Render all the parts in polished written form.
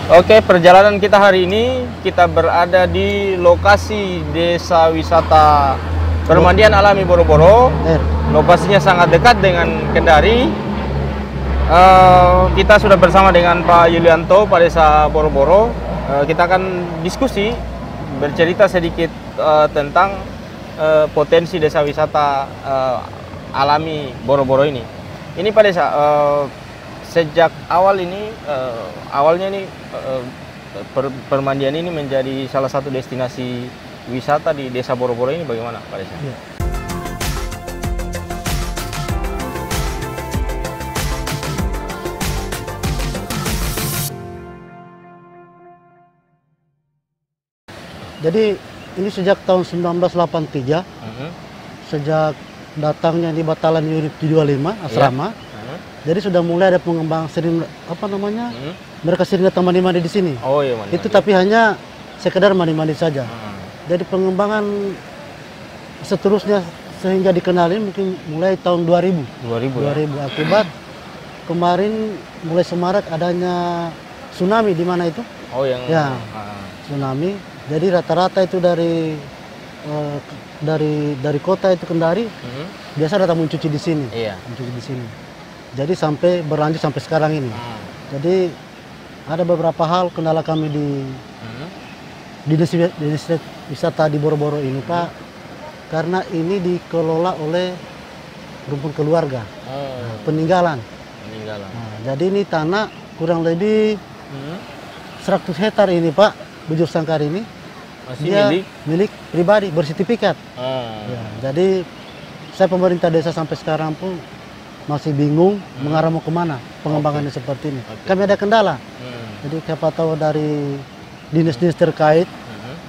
Oke, perjalanan kita hari ini kita berada di lokasi desa wisata Permandian Alami Boro-Boro. Lokasinya sangat dekat dengan Kendari. Kita sudah bersama dengan Pak Yulianto, Pak Desa Boro-Boro. Kita akan diskusi, bercerita sedikit tentang potensi desa wisata alami Boro-Boro ini. Ini Pak Desa, sejak awal ini, awalnya ini Permandian ini menjadi salah satu destinasi wisata di Desa Boro-Boro ini, bagaimana Pak Desa? Ya. Jadi ini sejak tahun 1983, sejak datangnya di Batalan Unit 75 asrama. Jadi sudah mulai ada pengembang sering mereka sering datang mandi-mandi di sini. Oh iya, mandi-mandi. Itu tapi hanya sekedar mandi-mandi saja. Jadi pengembangan seterusnya sehingga dikenali mungkin mulai tahun 2000. 2000 akibat kemarin mulai semarak adanya tsunami di mana itu? Oh yang tsunami. Jadi rata-rata itu dari kota itu Kendari biasa datang mencuci di sini. Iya. Mencuci di sini. Jadi sampai berlanjut sampai sekarang ini. Jadi ada beberapa hal kendala kami di dinas wisata di Boro-Boro ini, Pak, karena ini dikelola oleh rumpun keluarga, peninggalan. Nah, jadi ini tanah kurang lebih 100 hektar ini, Pak, Bujur Sangkar ini. Masih dia milik pribadi, bersertifikat. Ya, jadi saya pemerintah desa sampai sekarang pun masih bingung mengarah mau kemana pengembangannya seperti ini. Kami ada kendala. Jadi siapa tahu dari dinas-dinas terkait,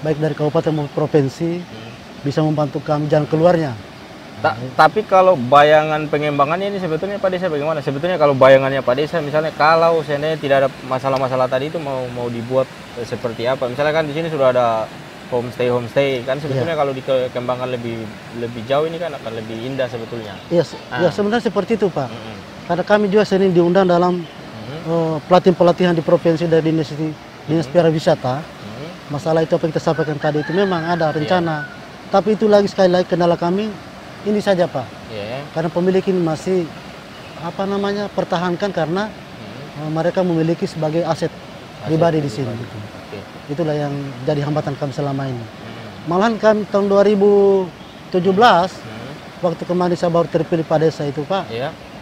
baik dari kabupaten maupun provinsi, bisa membantu kami jalan keluarnya. Tapi kalau bayangan pengembangannya ini sebetulnya Pak Desa bagaimana? Sebetulnya kalau bayangannya Pak Desa, misalnya kalau seandainya tidak ada masalah-masalah tadi itu mau dibuat seperti apa? Misalnya kan di sini sudah ada homestay kan sebetulnya kalau dikembangkan lebih jauh ini kan akan lebih indah sebetulnya. Iya, ya sebenarnya seperti itu, Pak. Karena kami juga sering diundang dalam pelatihan di provinsi dari dinas pariwisata. Masalah itu apa yang kita sampaikan tadi itu memang ada rencana. Tapi itu lagi sekali lagi kendala kami ini saja, Pak. Karena pemilik ini masih pertahankan karena mereka memiliki sebagai aset pribadi di sini. Gitu. Itulah yang jadi hambatan kami selama ini. Malahan kami tahun 2017, waktu kemarin saya baru terpilih Pak Desa itu, Pak,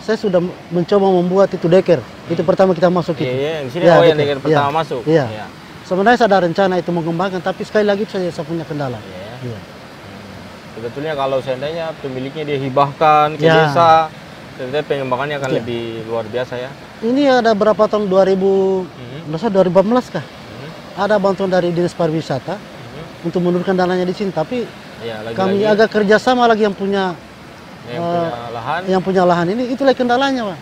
saya sudah mencoba membuat itu deker. Itu pertama kita masuk itu. Di sini yang deker pertama masuk. Iya. Sebenarnya saya ada rencana itu mengembangkan, tapi sekali lagi saya punya kendala. Sebetulnya kalau seandainya pemiliknya dia hibahkan ke desa, tentunya pengembangannya akan lebih luar biasa ya. Ini ada berapa tahun 2014 kah? Ada bantuan dari dinas pariwisata untuk menurunkan dananya di sini, tapi kami agak kerjasama lagi yang punya lahan ini, itulah kendalanya, Pak.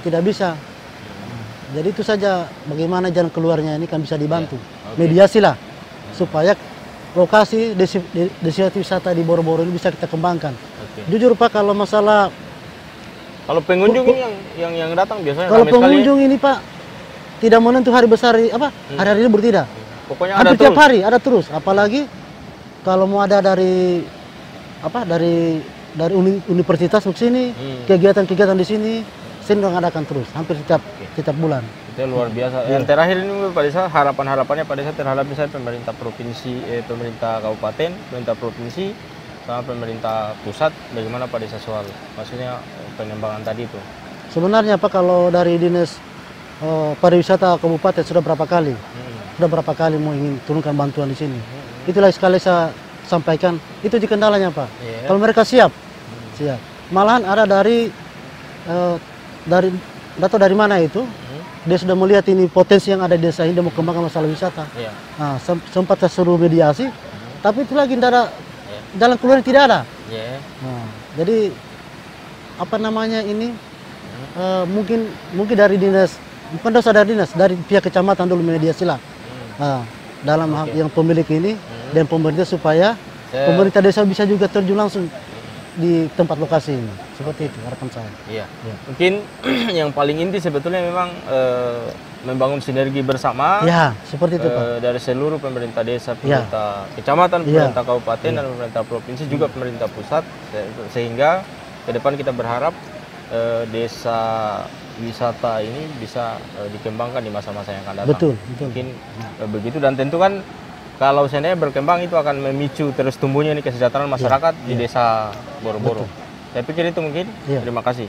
Tidak bisa. Jadi itu saja bagaimana jalan keluarnya ini kan bisa dibantu. Mediasi lah supaya lokasi destinasi wisata di Boro-Boro ini bisa kita kembangkan. Jujur, Pak, kalau masalah pengunjung ini yang datang biasanya kalau pengunjung ini, Pak, tidak menentu hari besar hari-hari libur tidak. Pokoknya hampir tiap hari ada terus. Apalagi kalau mau ada dari universitas ke sini, kegiatan-kegiatan di sini sering mengadakan terus hampir setiap bulan. Itu luar biasa. Yang terakhir ini Pak Desa, harapannya Pak Desa terhadap misalnya pemerintah provinsi, pemerintah kabupaten, pemerintah provinsi, sama pemerintah pusat, bagaimana Pak Desa soal maksudnya pengembangan tadi itu? Sebenarnya Pak, kalau dari dinas pariwisata kabupaten sudah berapa kali mau ingin turunkan bantuan di sini. Itulah sekali saya sampaikan, itu di kendalanya, Pak. Kalau mereka siap. Malahan ada dari dari mana itu, dia sudah melihat ini potensi yang ada di desa ini, dia mau kembangkan masalah wisata. Nah, sempat saya suruh mediasi, tapi itu lagi tidak ada jalan keluar, tidak ada. Nah, jadi ini mungkin dari dinas, bukan dosa dari dinas, dari pihak kecamatan dulu mediasi lah. Dalam hal yang pemilik ini dan pemerintah supaya pemerintah desa bisa juga terjun langsung di tempat lokasi ini. Seperti itu harapan saya. Iya. Ya. Mungkin yang paling inti sebetulnya memang membangun sinergi bersama Ya, seperti itu Pak. dari seluruh pemerintah desa, pemerintah kecamatan, pemerintah kabupaten, dan pemerintah provinsi, juga pemerintah pusat, sehingga ke depan kita berharap desa wisata ini bisa dikembangkan di masa-masa yang akan datang. Betul, betul. Mungkin begitu, dan tentu kan kalau seandainya berkembang itu akan memicu terus tumbuhnya nih kesejahteraan masyarakat di desa Boro-Boro. Saya pikir itu mungkin. Terima kasih.